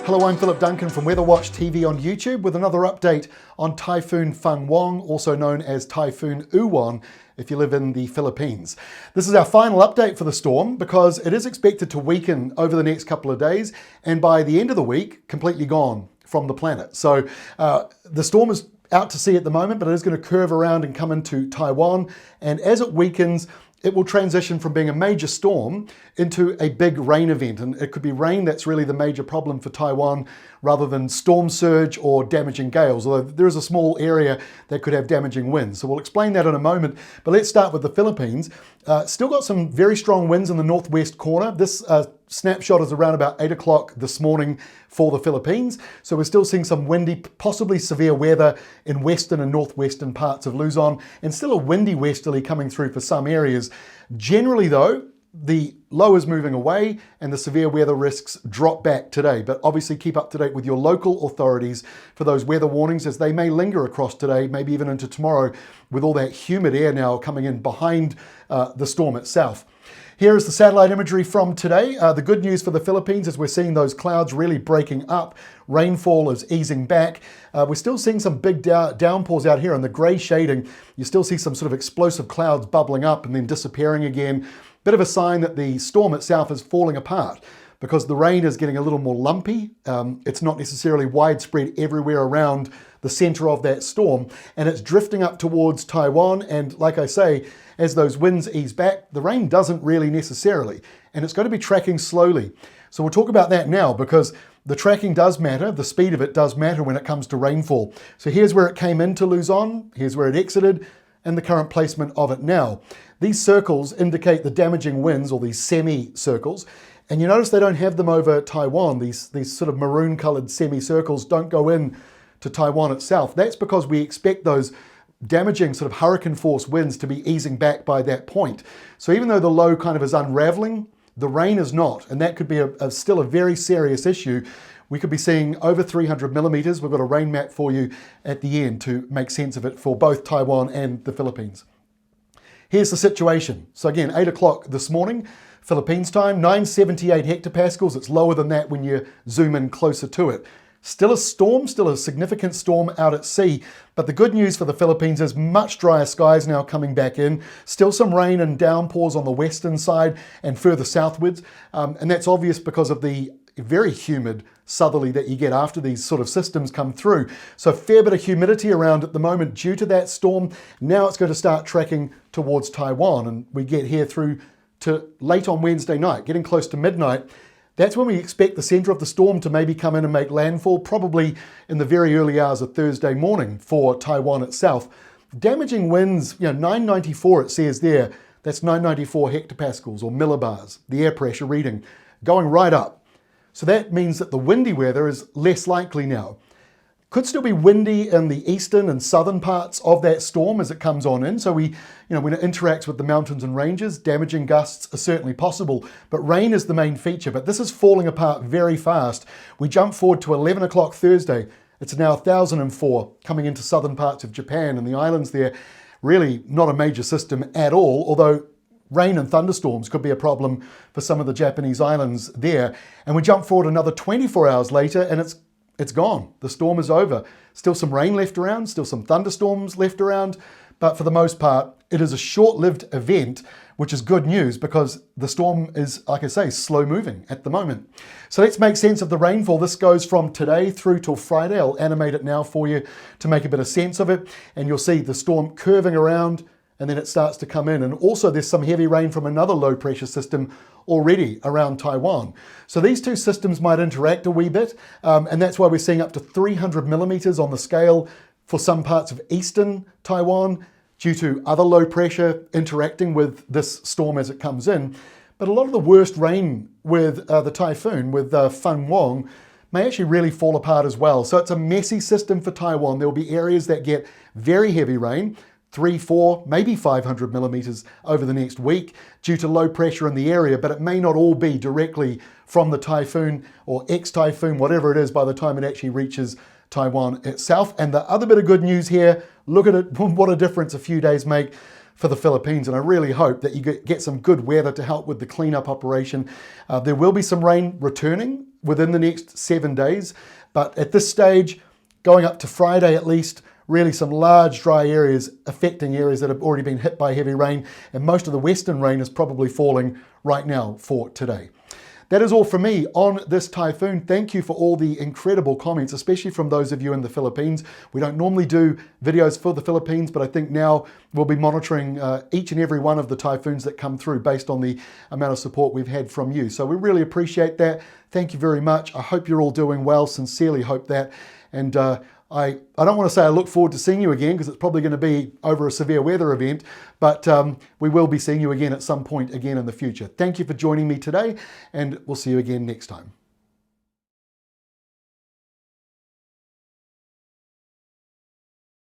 Hello, I'm Philip Duncan from Weather Watch TV on YouTube with another update on Typhoon Fung-wong, also known as Typhoon UWAN if you live in the Philippines. This is our final update for the storm because it is expected to weaken over the next couple of days and by the end of the week, completely gone from the planet. So the storm is out to sea at the moment, but it is going to curve around and come into Taiwan. And as it weakens, it will transition from being a major storm into a big rain event. And it could be rain that's really the major problem for Taiwan rather than storm surge or damaging gales, although there is a small area that could have damaging winds. So we'll explain that in a moment. But let's start with the Philippines. Still got some very strong winds in the northwest corner. This snapshot is around about 8 o'clock this morning for the Philippines. So we're still seeing some windy, possibly severe weather in western and northwestern parts of Luzon, and still a windy westerly coming through for some areas. Generally though, the low is moving away and the severe weather risks drop back today. But obviously keep up to date with your local authorities for those weather warnings as they may linger across today, maybe even into tomorrow with all that humid air now coming in behind the storm itself. Here is the satellite imagery from today. The good news for the Philippines is we're seeing those clouds really breaking up. Rainfall is easing back. We're still seeing some big downpours out here, and the grey shading, you still see some sort of explosive clouds bubbling up and then disappearing again. Bit of a sign that the storm itself is falling apart because the rain is getting a little more lumpy. It's not necessarily widespread everywhere around the center of that storm, and it's drifting up towards Taiwan. And like I say, as those winds ease back, the rain doesn't really necessarily, and it's going to be tracking slowly. So we'll talk about that now because the tracking does matter, the speed of it does matter when it comes to rainfall. So here's where it came into Luzon, here's where it exited, and the current placement of it now. These circles indicate the damaging winds, or these semicircles, and you notice they don't have them over Taiwan. These sort of maroon colored semicircles don't go in to Taiwan itself. That's because we expect those damaging sort of hurricane force winds to be easing back by that point. So even though the low kind of is unraveling, the rain is not, and that could be still a very serious issue. We could be seeing over 300 millimeters. We've got a rain map for you at the end to make sense of it for both Taiwan and the Philippines. Here's the situation. So again, 8 o'clock this morning, Philippines time, 978 hectopascals. It's lower than that when you zoom in closer to it. Still a storm, still a significant storm out at sea, but the good news for the Philippines is much drier skies now coming back in. Still some rain and downpours on the western side and further southwards, and that's obvious because of the very humid southerly that you get after these sort of systems come through. So a fair bit of humidity around at the moment due to that storm. Now it's going to start tracking towards Taiwan, and we get here through to late on Wednesday night, getting close to midnight. That's when we expect the center of the storm to maybe come in and make landfall, probably in the very early hours of Thursday morning for Taiwan itself. Damaging winds, 994 it says there, that's 994 hectopascals or millibars, the air pressure reading, going right up. So that means that the windy weather is less likely now. Could still be windy in the eastern and southern parts of that storm as it comes on in. So when it interacts with the mountains and ranges, damaging gusts are certainly possible, but rain is the main feature. But this is falling apart very fast. We jump forward to 11 o'clock Thursday. It's now 1004 coming into southern parts of Japan and the islands there. Really not a major system at all, although rain and thunderstorms could be a problem for some of the Japanese islands there. And we jump forward another 24 hours later and it's gone. The storm is over. Still some rain left around, still some thunderstorms left around, but for the most part, it is a short-lived event, which is good news because the storm is, like I say, slow moving at the moment. So let's make sense of the rainfall. This goes from today through till Friday. I'll animate it now for you to make a bit of sense of it. And you'll see the storm curving around and then it starts to come in. And also there's some heavy rain from another low pressure system already around Taiwan. So these two systems might interact a wee bit, and that's why we're seeing up to 300 millimeters on the scale for some parts of eastern Taiwan due to other low pressure interacting with this storm as it comes in. But a lot of the worst rain with the typhoon, with Fung-wong, may actually really fall apart as well. So it's a messy system for Taiwan. There will be areas that get very heavy rain, 3, 4, maybe 500 millimeters over the next week due to low pressure in the area, but it may not all be directly from the typhoon or ex-typhoon, whatever it is, by the time it actually reaches Taiwan itself. And the other bit of good news here, look at it, what a difference a few days make. for the Philippines, and I really hope that you get some good weather to help with the cleanup operation. There will be some rain returning within the next 7 days, but at this stage, going up to Friday at least, really some large dry areas affecting areas that have already been hit by heavy rain, and most of the western rain is probably falling right now for today. That is all from me on this typhoon. Thank you for all the incredible comments, especially from those of you in the Philippines. We don't normally do videos for the Philippines, but I think now we'll be monitoring each and every one of the typhoons that come through based on the amount of support we've had from you. So we really appreciate that. Thank you very much. I hope you're all doing well. Sincerely hope that. And I don't want to say I look forward to seeing you again, because it's probably going to be over a severe weather event, but we will be seeing you again at some point again in the future. Thank you for joining me today, and we'll see you again next time.